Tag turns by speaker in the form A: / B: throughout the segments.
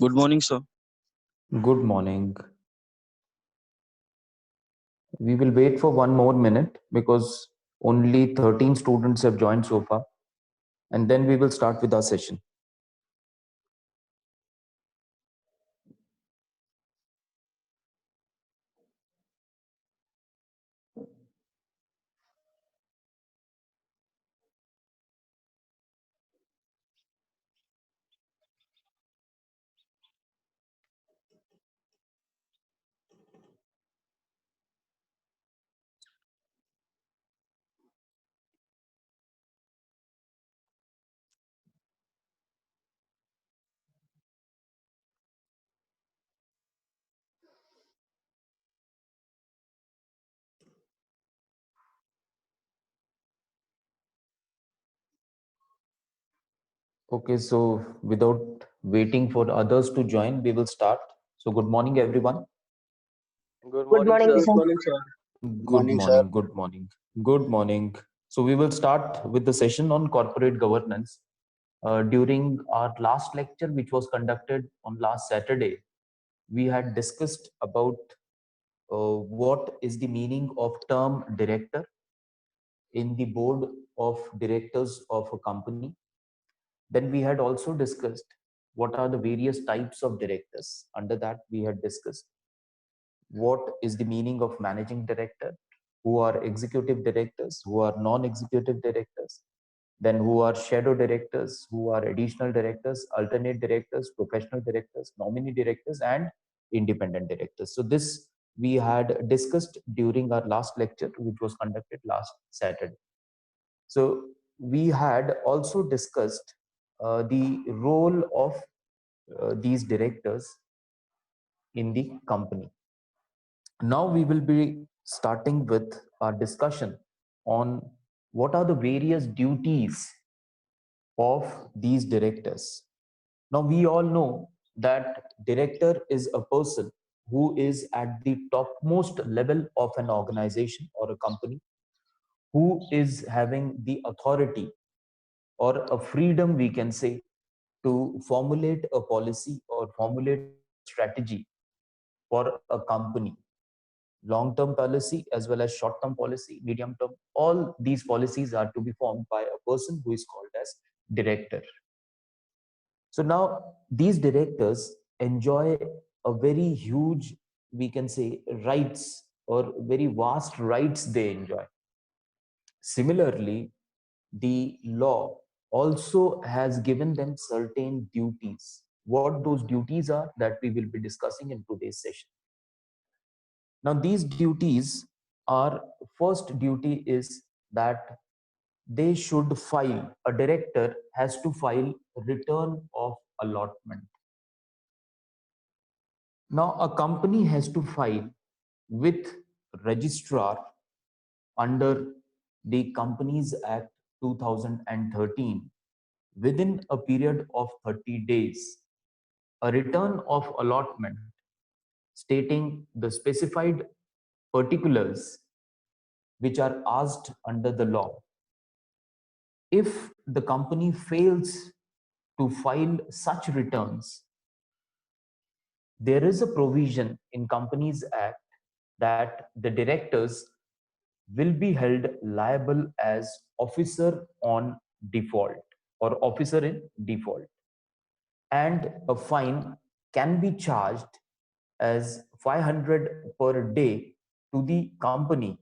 A: Good morning, sir.
B: Good morning. We will wait for 1 more minute because only 13 students have joined so far, and then we will start with our session. Okay, so without waiting for others to join, we will start. So good morning, everyone.
A: Good
C: Good
A: morning,
C: morning,
A: sir.
C: sir.
B: Good
D: Morning, sir.
B: morning. Good morning. Good morning. So we will start with the session on corporate governance. During our last lecture, which was conducted on last Saturday, we had discussed about what is the meaning of term director in the board of directors of a company. Then we had also discussed what are the various types of directors. Under that, we had discussed what is the meaning of managing director, who are executive directors, who are non-executive directors, then who are shadow directors, who are additional directors, alternate directors, professional directors, nominee directors, and independent directors. So this we had discussed during our last lecture, which was conducted last Saturday. So we had also discussed the role of these directors in the company. Now we will be starting with our discussion on what are the various duties of these directors. Now we all know that director is a person who is at the topmost level of an organization or a company, who is having the authority or a freedom, we can say, to formulate a policy or formulate a strategy for a company, long-term policy as well as short-term policy, medium-term. All these policies are to be formed by a person who is called as director. So now these directors enjoy a very huge, we can say, rights or very vast rights they enjoy. Similarly, the law also has given them certain duties. What those duties are, that we will be discussing in today's session. Now, these duties are, first duty is that they should file, a director has to file return of allotment. Now, a company has to file with registrar under the Companies Act 2013, within a period of 30 days, a return of allotment stating the specified particulars which are asked under the law. If the company fails to file such returns, there is a provision in Companies Act that the directors will be held liable as officer on default or officer in default, and a fine can be charged as 500 per day to the company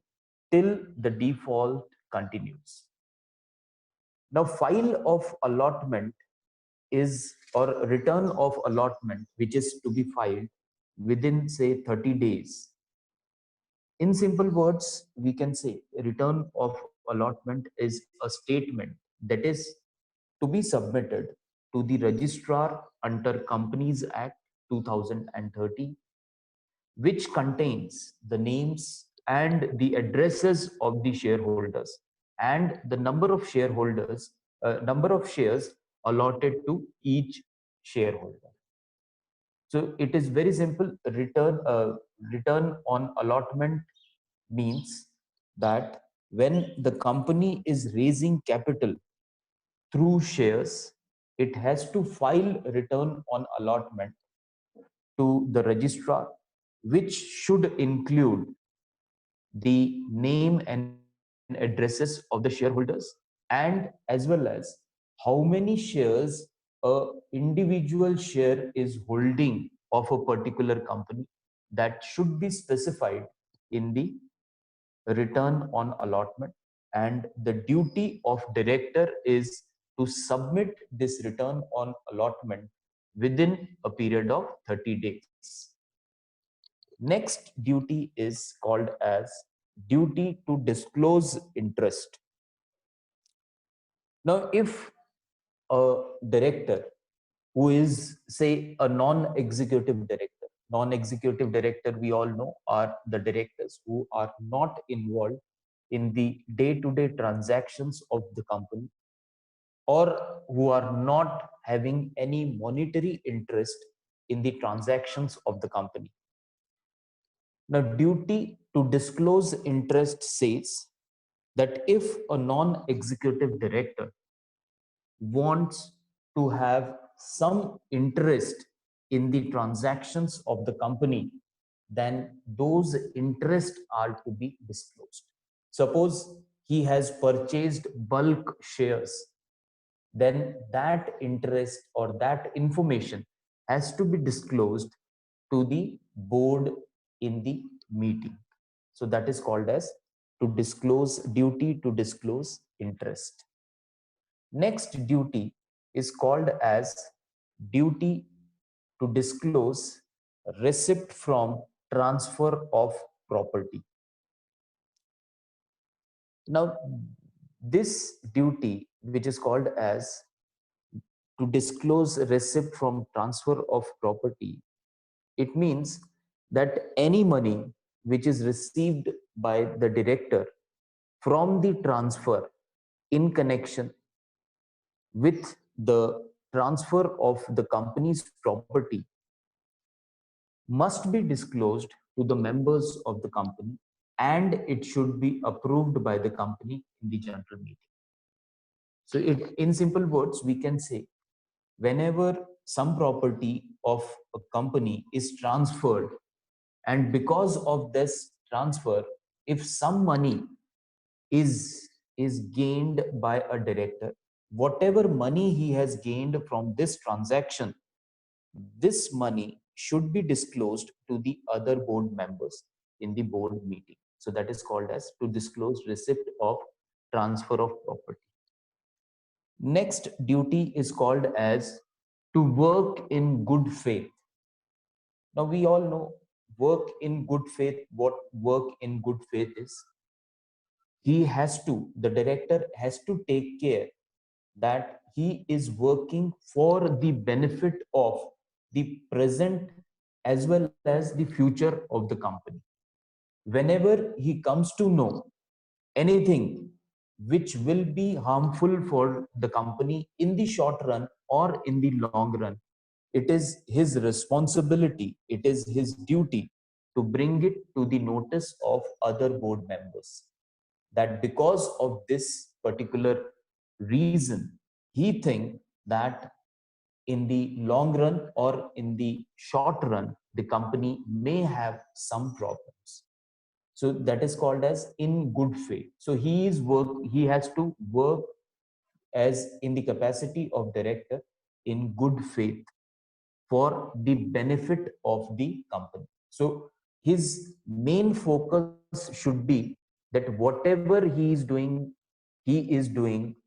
B: till the default continues. Now, file of allotment is, or return of allotment, which is to be filed within, say, 30 days. In simple words, we can say return of allotment is a statement that is to be submitted to the registrar under Companies Act 2013, which contains the names and the addresses of the shareholders and the number of shareholders, number of shares allotted to each shareholder. So it is very simple. Return on allotment means that when the company is raising capital through shares, it has to file return on allotment to the registrar, which should include the name and addresses of the shareholders, and as well as how many shares a individual share is holding of a particular company. That should be specified in the return on allotment, and the duty of director is to submit this return on allotment within a period of 30 days. Next duty is called as duty to disclose interest. Now, if a director who is, say, a non-executive director, we all know, are the directors who are not involved in the day-to-day transactions of the company, or who are not having any monetary interest in the transactions of the company. Now, duty to disclose interest says that if a non-executive director wants to have some interest in the transactions of the company, then those interests are to be disclosed. Suppose he has purchased bulk shares, then that interest or that information has to be disclosed to the board in the meeting. So that is called as to disclose, duty to disclose interest. Next duty is called as duty to disclose receipt from transfer of property. Now, this duty, which is called as to disclose receipt from transfer of property, it means that any money which is received by the director from the transfer in connection with the transfer of the company's property must be disclosed to the members of the company, and it should be approved by the company in the general meeting. So in simple words, we can say whenever some property of a company is transferred, and because of this transfer, if some money is gained by a director, whatever money he has gained from this transaction, this money should be disclosed to the other board members in the board meeting. So that is called as to disclose receipt of transfer of property. Next duty is called as to work in good faith. Now we all know work in good faith, what work in good faith is. The director has to take care that he is working for the benefit of the present as well as the future of the company. Whenever he comes to know anything which will be harmful for the company in the short run or in the long run, it is his responsibility, it is his duty to bring it to the notice of other board members, that because of this particular reason, he think that in the long run or in the short run, the company may have some problems. So that is called as in good faith. So he has to work as in the capacity of director in good faith for the benefit of the company. So his main focus should be that whatever he is doing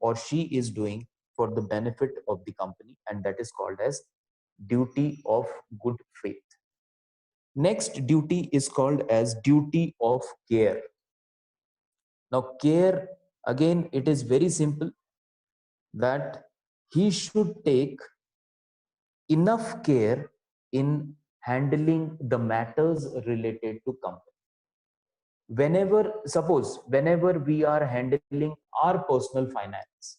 B: or she is doing for the benefit of the company, and that is called as duty of good faith. Next duty is called as duty of care. Now, care, again, it is very simple that he should take enough care in handling the matters related to company. Whenever we are handling our personal finance,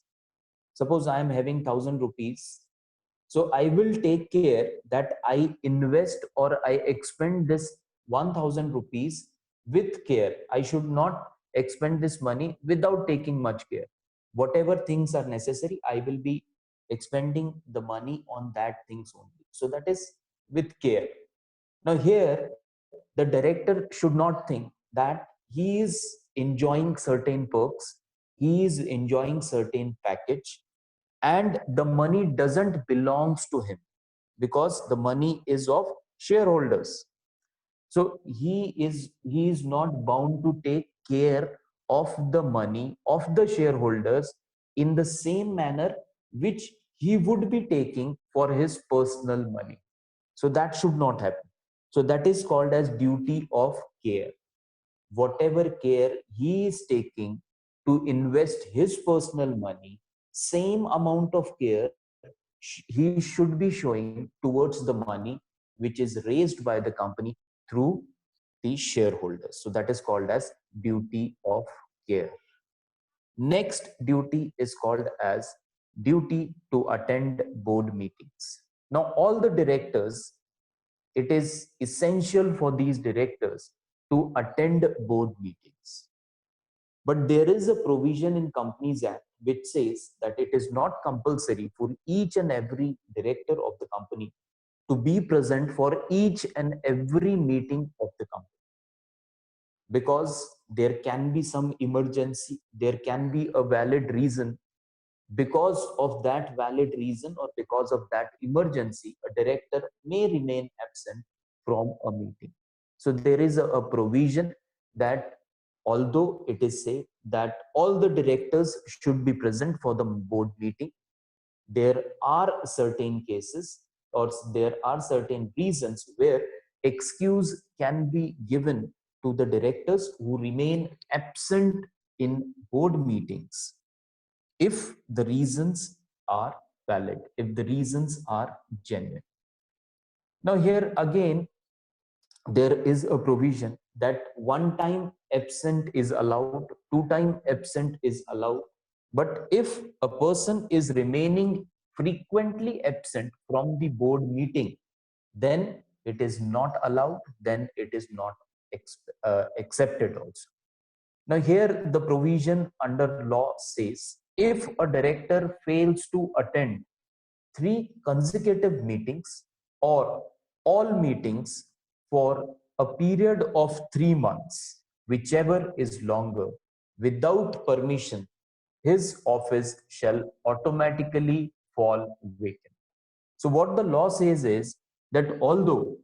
B: suppose I am having 1,000 rupees, so I will take care that I invest or I expend this 1,000 rupees with care. I should not expend this money without taking much care. Whatever things are necessary, I will be expending the money on that things only. So that is with care. Now here, the director should not think that he is enjoying certain perks, he is enjoying certain package, and the money doesn't belongs to him because the money is of shareholders. So he is not bound to take care of the money of the shareholders in the same manner which he would be taking for his personal money. So that should not happen. So that is called as duty of care. Whatever care he is taking to invest his personal money, same amount of care he should be showing towards the money which is raised by the company through the shareholders. So that is called as duty of care. Next duty is called as duty to attend board meetings. Now, all the directors, it is essential for these directors to attend board meetings. But there is a provision in Companies Act which says that it is not compulsory for each and every director of the company to be present for each and every meeting of the company, because there can be some emergency, there can be a valid reason. Because of that valid reason or because of that emergency, a director may remain absent from a meeting. So there is a provision that although it is said that all the directors should be present for the board meeting, there are certain cases or there are certain reasons where excuse can be given to the directors who remain absent in board meetings if the reasons are valid, if the reasons are genuine. Now, here again, there is a provision that one time absent is allowed, two time absent is allowed. But if a person is remaining frequently absent from the board meeting, then it is not allowed, then it is not accepted also. Now, here the provision under law says if a director fails to attend 3 consecutive meetings or all meetings for a period of 3 months, whichever is longer, without permission, his office shall automatically fall vacant. So, what the law says is that although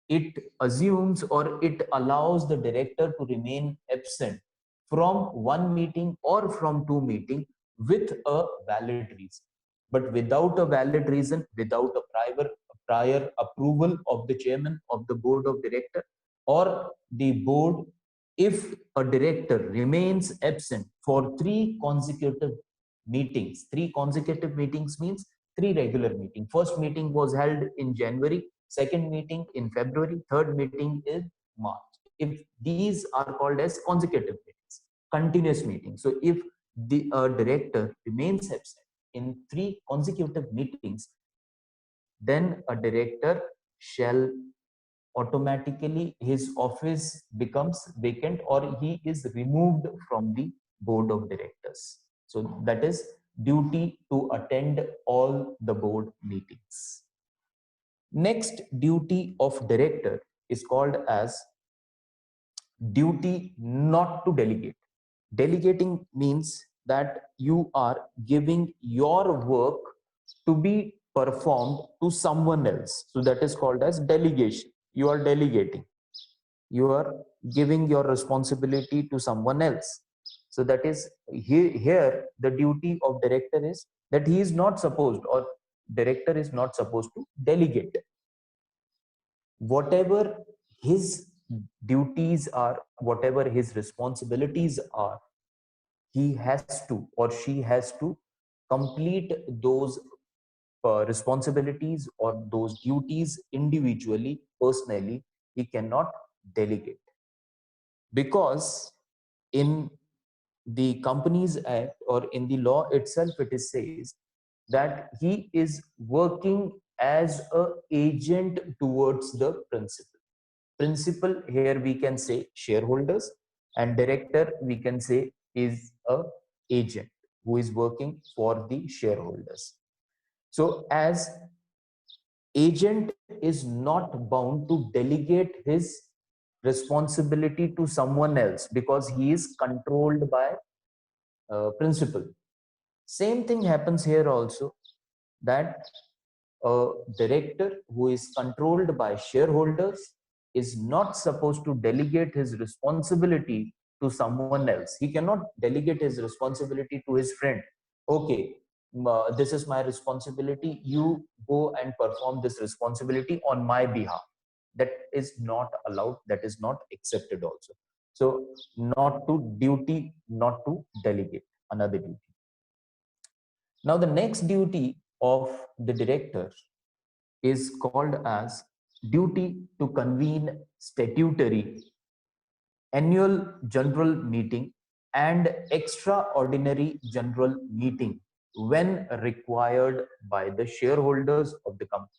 B: it assumes or it allows the director to remain absent from one meeting or from two meetings with a valid reason. But without a valid reason, without a prior approval of the chairman of the board of director or the board, if a director remains absent for 3 consecutive meetings means 3 regular meetings. First meeting was held in January, second meeting in February, third meeting in March. If these are called as consecutive meetings, continuous meetings. So if the director remains absent in 3 consecutive meetings, then a director shall automatically, his office becomes vacant or he is removed from the board of directors. So that is duty to attend all the board meetings. Next duty of director is called as duty not to delegate. Delegating means that you are giving your work to be performed to someone else. So that is called as delegation. You are delegating. You are giving your responsibility to someone else. So that is here the duty of director is that he is not supposed, or director is not supposed to delegate. Whatever his duties are, whatever his responsibilities are, he has to or she has to complete those responsibilities or those duties individually, personally. He cannot delegate, because in the Companies Act or in the law itself it is says that he is working as a agent towards the principal. Here we can say shareholders, and director we can say is a agent who is working for the shareholders. So as agent is not bound to delegate his responsibility to someone else because he is controlled by principal. Same thing happens here also, that a director who is controlled by shareholders is not supposed to delegate his responsibility to someone else. He cannot delegate his responsibility to his friend. Okay, this is my responsibility. You go and perform this responsibility on my behalf. That is not allowed. That is not accepted also. So, not to duty, not to delegate, another duty. Now, the next duty of the director is called as duty to convene statutory, annual general meeting, and extraordinary general meeting when required by the shareholders of the company.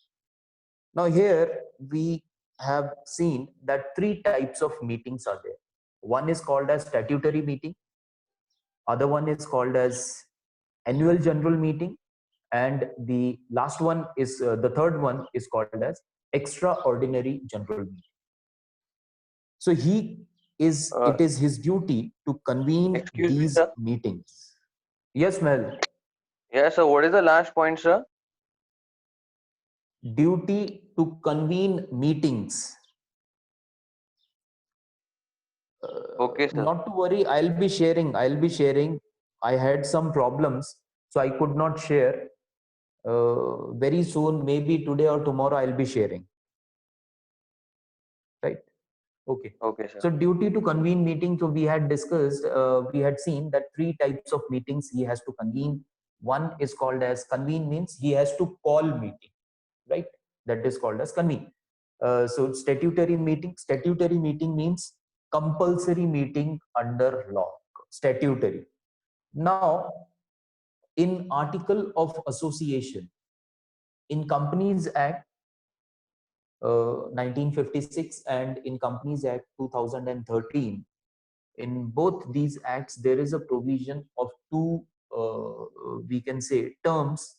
B: Now, here we have seen that 3 types of meetings are there. One is called as statutory meeting, other one is called as annual general meeting, and the last one is the third one is called as extraordinary general meeting. So it is his duty to convene
A: Excuse me,
B: these
A: sir.
B: meetings. Yes, Mel.
A: Yes, sir. What is the last point, sir?
B: Duty to convene meetings.
A: Okay, sir.
B: Not to worry, I'll be sharing. I had some problems, so I could not share. Very soon, maybe today or tomorrow, I'll be sharing. Right? Okay.
A: Okay, sir.
B: So duty to convene meeting. So we had discussed, we had seen that 3 types of meetings he has to convene. One is called as convene, means he has to call meeting, right? That is called as convene. So statutory meeting. Statutory meeting means compulsory meeting under law. Statutory. Now, in Article of Association, in Companies Act 1956 and in Companies Act 2013, in both these acts there is a provision of 2 we can say terms.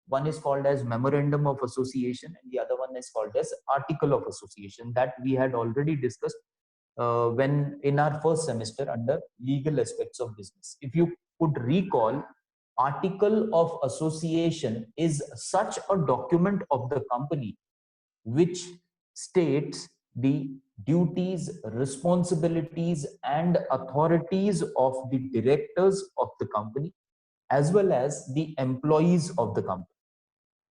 B: One is called as memorandum of association and the other one is called as article of association, that we had already discussed when in our first semester under legal aspects of business. If you could recall, article of association is such a document of the company which states the duties, responsibilities, and authorities of the directors of the company as well as the employees of the company.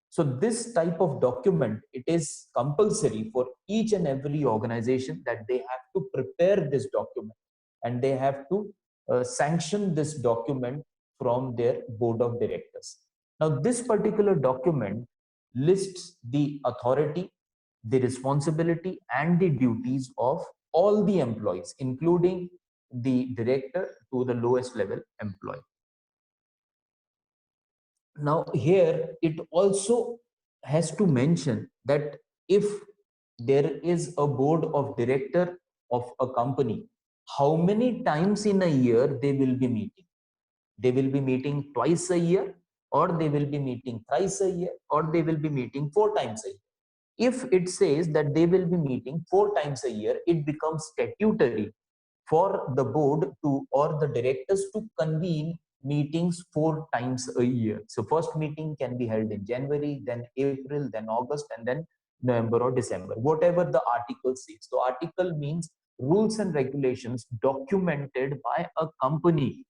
B: So this type of document, it is compulsory for each and every organization that they have to prepare this document and they have to sanction this document from their board of directors. Now, this particular document lists the authority, the responsibility, and the duties of all the employees, including the director to the lowest level employee. Now here it also has to mention that if there is a board of director of a company, how many times in a year they will be meeting. They will be meeting twice a year, or they will be meeting thrice a year, or they will be meeting 4 times a year. If it says that they will be meeting 4 times a year, it becomes statutory for the board to, or the directors to, convene meetings 4 times a year. So first meeting can be held in January, then April, then August, and then November or December, whatever the article says. So article means rules and regulations documented by a company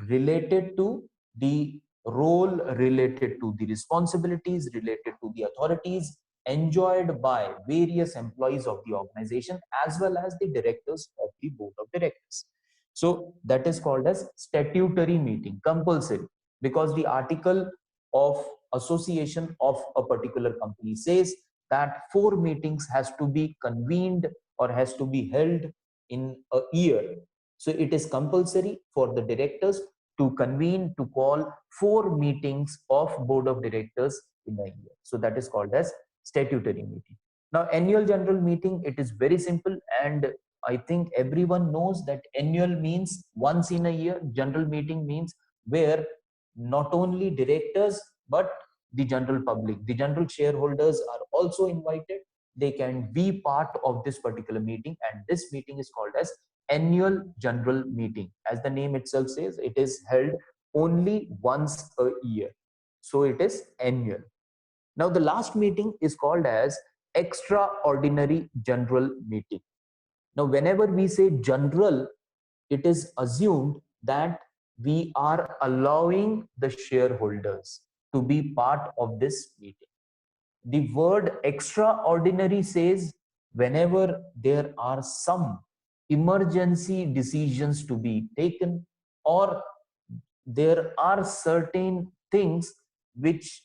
B: related to the role, related to the responsibilities, related to the authorities enjoyed by various employees of the organization as well as the directors of the board of directors. So that is called as statutory meeting, compulsory, because the article of association of a particular company says that 4 meetings has to be convened or has to be held in a year. So it is compulsory for the directors to convene, to call 4 meetings of board of directors in a year. So that is called as statutory meeting. Now annual general meeting, it is very simple, and I think everyone knows that annual means once in a year. General meeting means where not only directors but the general public, the general shareholders are also invited. They can be part of this particular meeting, and this meeting is called as annual general meeting. As the name itself says, it is held only once a year, so it is annual. Now the last meeting is called as extraordinary general meeting. Now whenever we say general, it is assumed that we are allowing the shareholders to be part of this meeting. The word extraordinary says whenever there are some emergency decisions to be taken, or there are certain things which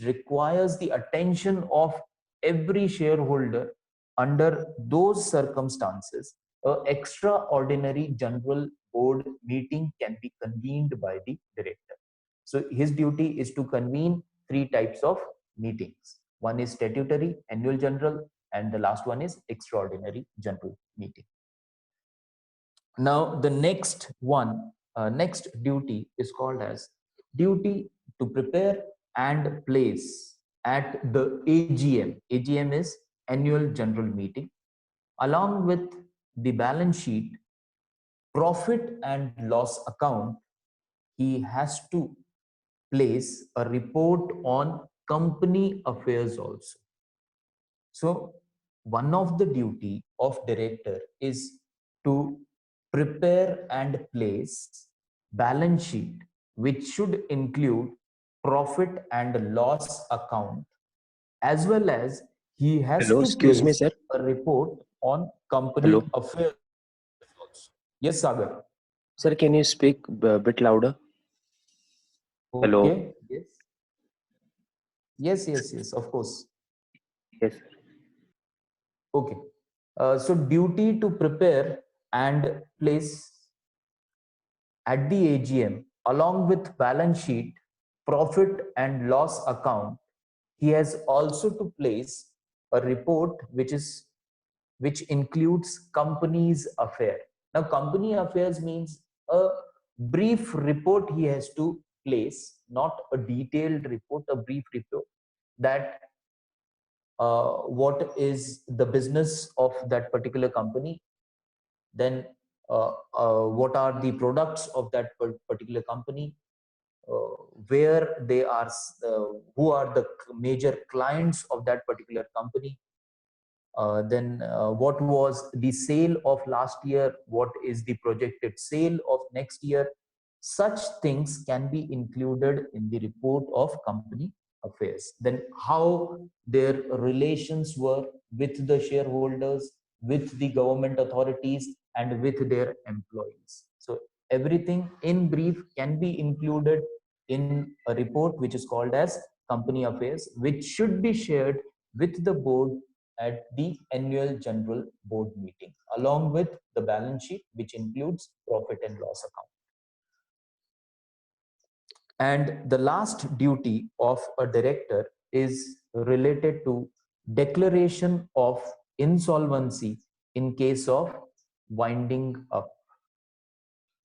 B: requires the attention of every shareholder. Under those circumstances, a extraordinary general board meeting can be convened by the director. So his duty is to convene 3 types of meetings. One is statutory, annual general, and the last one is extraordinary general meeting. Now the next one, next duty is called as duty to prepare and place at the AGM. AGM is annual general meeting, along with the balance sheet, profit and loss account. He has to place a report on company affairs also. So one of the duty of director is to prepare and place balance sheet, which should include profit and loss account, as well as he has
C: Hello,
B: to
C: excuse me,
B: place
C: sir.
B: a report on
C: Hello.
B: company affairs also. Yes, Sagar.
C: Sir, can you speak a bit louder? Hello.
B: Okay. Yes. Yes, yes, yes, of course.
C: Yes.
B: Okay. So duty to prepare and place at the AGM, along with balance sheet, profit and loss account, he has also to place a report which includes company's affair. Now, company affairs means a brief report he has to place, not a detailed report, a brief report that what is the business of that particular company, then what are the products of that particular company, where they are, who are the major clients of that particular company, then what was the sale of last year, what is the projected sale of next year. Such things can be included in the report of company affairs. Then how their relations were with the shareholders, with the government authorities, and with their employees. So everything in brief can be included in a report which is called as company affairs, which should be shared with the board at the annual general board meeting, along with the balance sheet, which includes profit and loss account. And the last duty of a director is related to declaration of insolvency in case of winding up.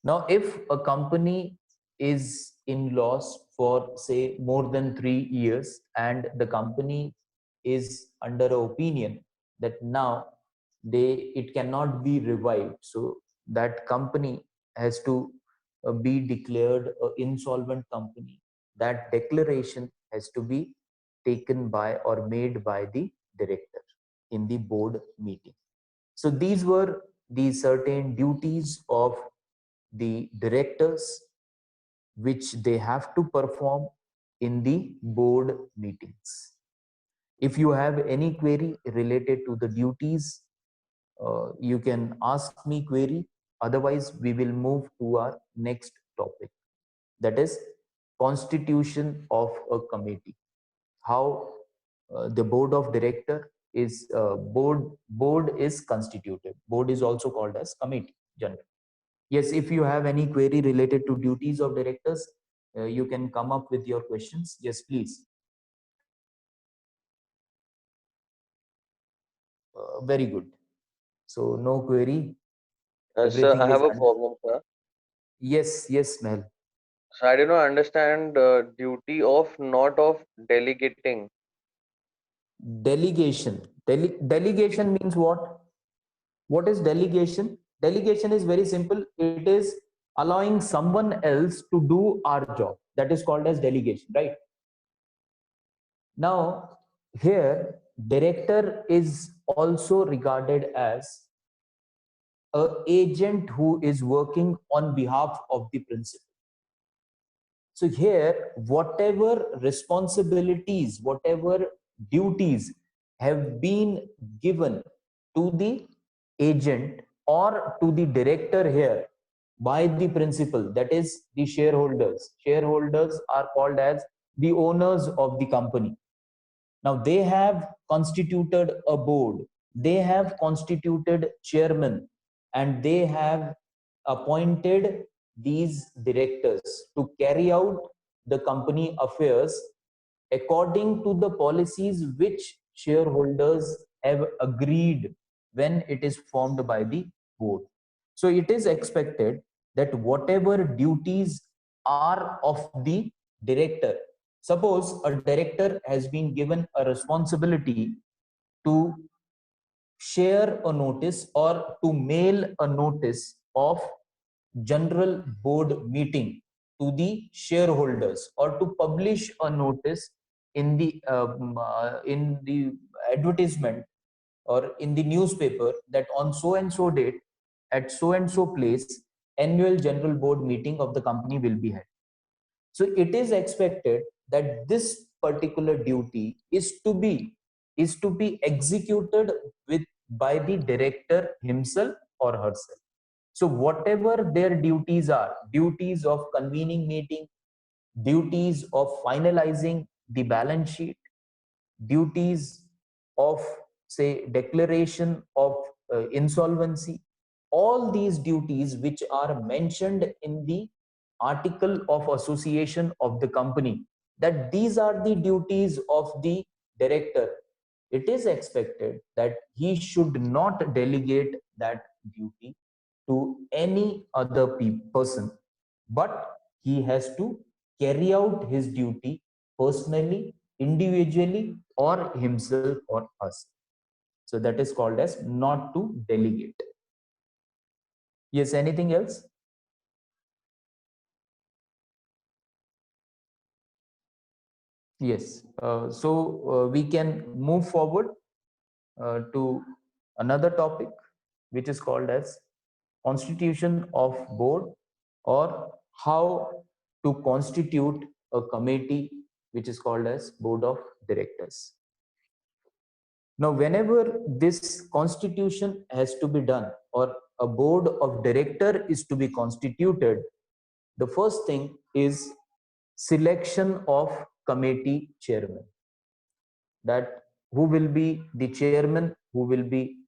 B: Now, if a company is in loss for say more than 3 years and the company is under an opinion that now it cannot be revived, so that company has to be declared an insolvent company. That declaration has to be taken by or made by the director in the board meeting. So these were the certain duties of the directors which they have to perform in the board meetings. If you have any query related to the duties, you can ask me query. Otherwise, we will move to our next topic, that is constitution of a committee. How the board of director is board is constituted. Board is also called as committee general. Yes, if you have any query related to duties of directors, you can come up with your questions. Yes, please. Very good. So no query.
A: Sir, I
B: Everything is
A: have a problem, sir.
B: yes, yes, Mel.
A: So I do not understand duty of not of delegating.
B: Delegation. Delegation means what? What is delegation? Delegation is very simple. It is allowing someone else to do our job. That is called as delegation, right? Now, here, director is also regarded as a agent who is working on behalf of the principal. So here, whatever responsibilities, whatever duties have been given to the agent or to the director here by the principal, that is the shareholders. Shareholders are called as the owners of the company. Now they have constituted a board, they have constituted chairman, and they have appointed these directors to carry out the company affairs according to the policies which shareholders have agreed when it is formed by the board. So it is expected that whatever duties are of the director, suppose a director has been given a responsibility to share a notice or to mail a notice of general board meeting to the shareholders, or to publish a notice in the advertisement or in the newspaper that on so and so date at so and so place annual general board meeting of the company will be held. So it is expected that this particular duty is to be executed with by the director himself or herself. So whatever their duties are, duties of convening meeting, duties of finalizing the balance sheet, duties of say declaration of insolvency, all these duties which are mentioned in the article of association of the company, that these are the duties of the director, it is expected that he should not delegate that duty to any other person, but he has to carry out his duty personally, individually, or himself or us. So that is called as not to delegate. Yes, anything else? Yes. So we can move forward to another topic, which is called as constitution of board, or how to constitute a committee which is called as board of directors. Now, whenever this constitution has to be done or a board of director is to be constituted, the first thing is selection of committee chairman. That who will be the chairman, who will be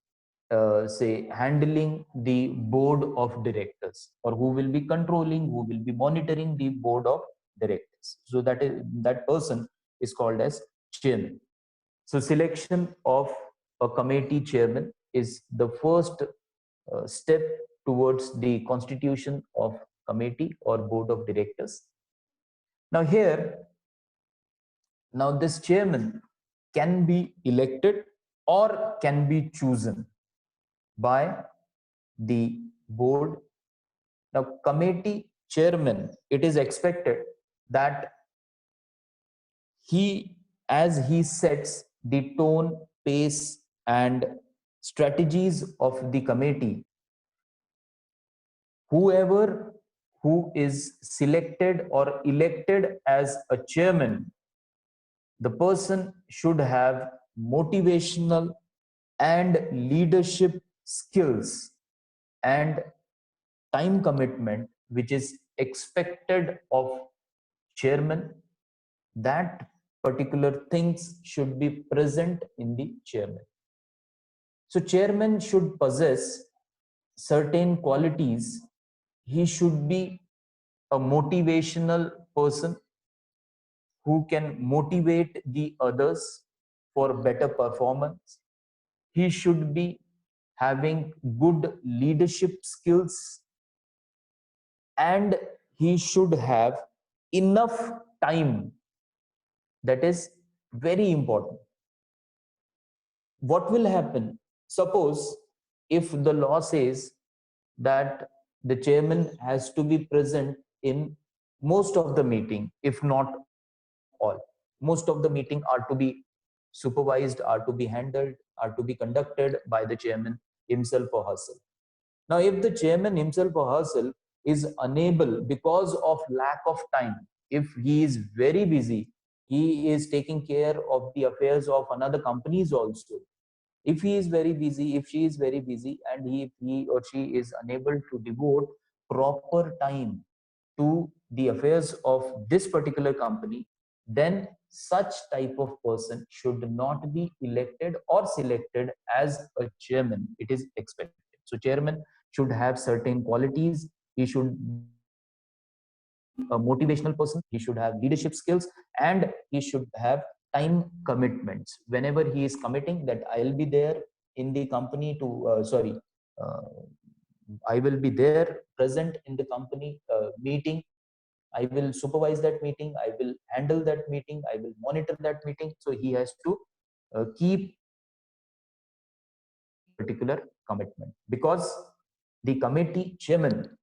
B: say handling the board of directors, or who will be controlling, who will be monitoring the board of directors. So that person is called as chairman. So selection of a committee chairman is the first step towards the constitution of committee or board of directors. Now here, now this chairman can be elected or can be chosen by the board. Now committee chairman, it is expected that as he sets the tone, pace, and strategies of the committee, whoever who is selected or elected as a chairman, the person should have motivational and leadership skills and time commitment which is expected of chairman. That particular things should be present in the chairman. So chairman should possess certain qualities. He should be a motivational person who can motivate the others for better performance. He should be having good leadership skills, and he should have enough time. That is very important. What will happen? Suppose if the law says that the chairman has to be present in most of the meeting, if not all, most of the meeting are to be supervised, are to be handled, are to be conducted by the chairman himself or herself. Now, if the chairman himself or herself is unable because of lack of time, if he is very busy, he is taking care of the affairs of another companies also. If he is very busy, if she is very busy, and if he or she is unable to devote proper time to the affairs of this particular company, then such type of person should not be elected or selected as a chairman. It is expected. So chairman should have certain qualities. He should be a motivational person. He should have leadership skills, and he should have time commitments. Whenever he is committing that I'll be there in the company to uh, I will be there present in the company meeting. I will supervise that meeting. I will handle that meeting. I will monitor that meeting. So he has to keep particular commitment, because the committee chairman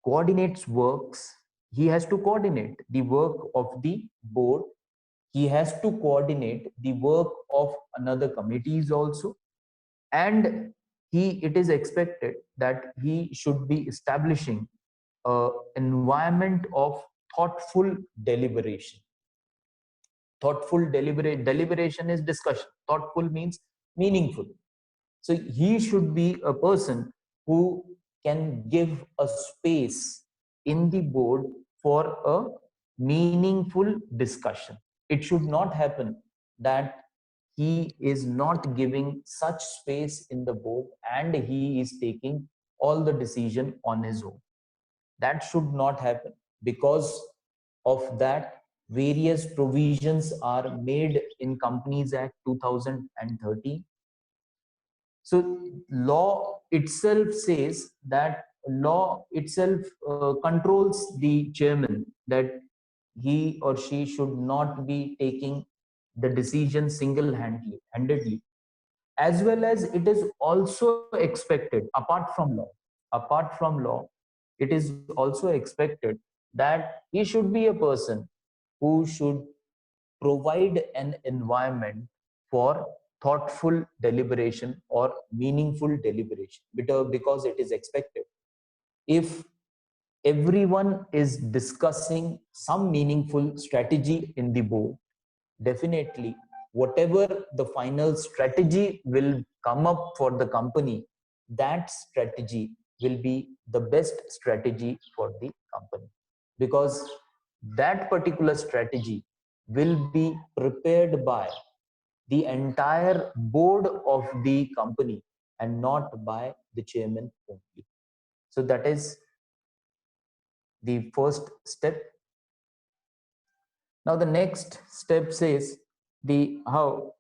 B: coordinates works. He has to coordinate the work of the board. He has to coordinate the work of another committees also, and it is expected that he should be establishing a environment of thoughtful deliberation. Deliberation is discussion. Thoughtful means meaningful. So he should be a person who can give a space in the board for a meaningful discussion. It should not happen that he is not giving such space in the board and he is taking all the decision on his own. That should not happen. Because of that, various provisions are made in Companies Act 2013. So law itself says that law itself controls the chairman, that he or she should not be taking the decision single-handedly. As well as it is also expected, apart from law, it is also expected that he should be a person who should provide an environment for thoughtful deliberation or meaningful deliberation, because it is expected. If everyone is discussing some meaningful strategy in the board, definitely whatever the final strategy will come up for the company, that strategy will be the best strategy for the company, because that particular strategy will be prepared by the entire board of the company and not by the chairman only. So that is the first step. Now the next step says the how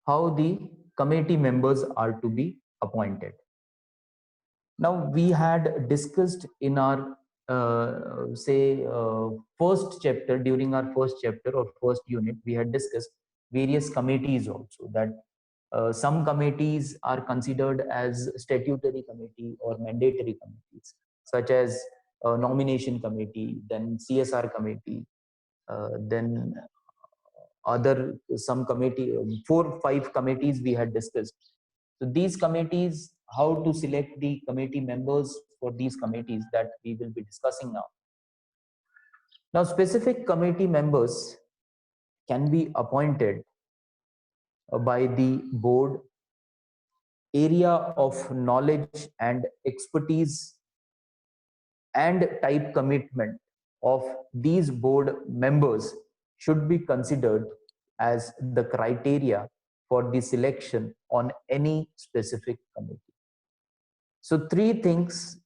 B: the committee members are to be appointed. Now we had discussed in our first chapter, during our first chapter or first unit, we had discussed various committees also, that some committees are considered as statutory committee or mandatory committees, such as nomination committee, then CSR committee, then other some committee, 4-5 committees we had discussed. So these committees, how to select the committee members for these committees, that we will be discussing now. Now specific committee members can be appointed by the board. Area of knowledge and expertise and type commitment of these board members should be considered as the criteria for the selection on any specific committee. So 3 things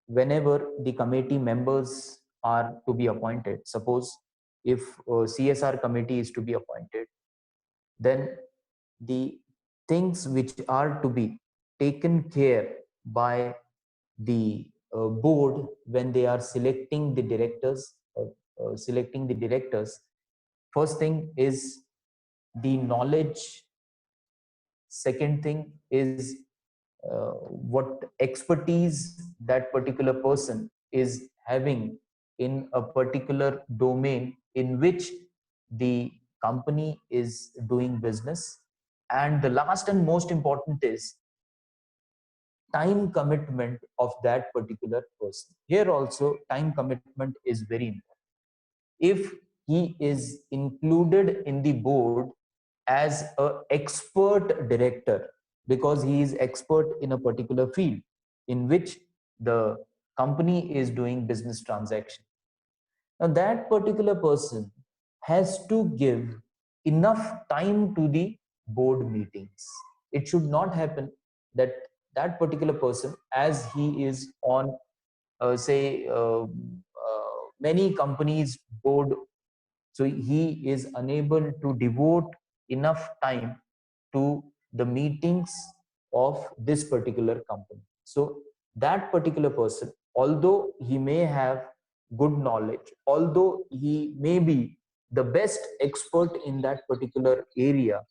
B: whenever the committee members are to be appointed. Suppose if CSR committee is to be appointed, then the things which are to be taken care by the board when they are selecting the directors, first thing is the knowledge. Second thing is what expertise that particular person is having in a particular domain in which the company is doing business. And the last and most important is time commitment of that particular person. Here also time commitment is very important. If he is included in the board as an expert director, because he is expert in a particular field in which the company is doing business transaction, now that particular person has to give enough time to the board meetings. It should not happen that that particular person, as he is on many companies board, so he is unable to devote enough time to the meetings of this particular company. So that particular person, although he may have good knowledge, although he may be the best expert in that particular area,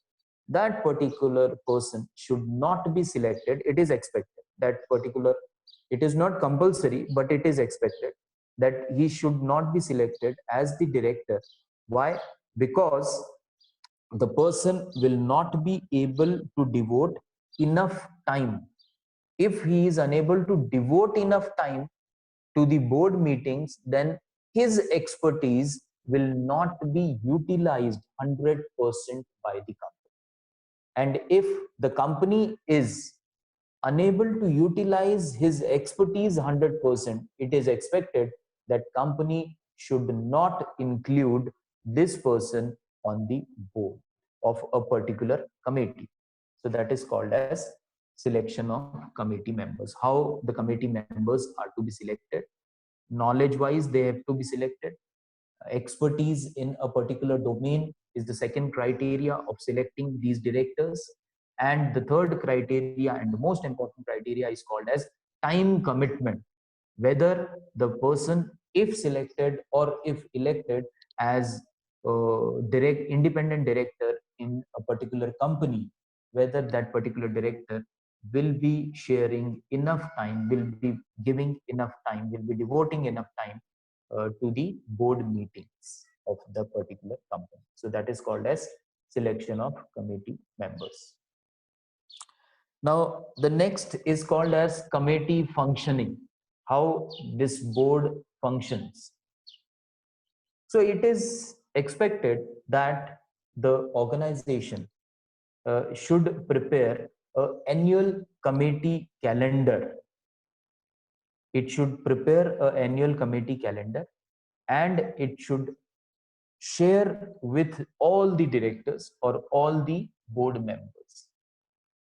B: that particular person should not be selected. It is expected that particular, it is not compulsory, but it is expected that he should not be selected as the director. Why? Because the person will not be able to devote enough time. If he is unable to devote enough time to the board meetings, then his expertise will not be utilized 100% by the company. And if the company is unable to utilize his expertise 100%, it is expected that company should not include this person on the board of a particular committee. So that is called as selection of committee members. How the committee members are to be selected: knowledge wise they have to be selected, expertise in a particular domain is the second criteria of selecting these directors, and the third criteria and the most important criteria is called as time commitment. Whether the person, if selected or if elected as independent director in a particular company, whether that particular director will be sharing enough time, will be giving enough time, will be devoting enough time to the board meetings of the particular company. So that is called as selection of committee members. Now the next is called as committee functioning, how this board functions. So it is expected that the organization should prepare an annual committee calendar. It should prepare an annual committee calendar, and it should share with all the directors or all the board members.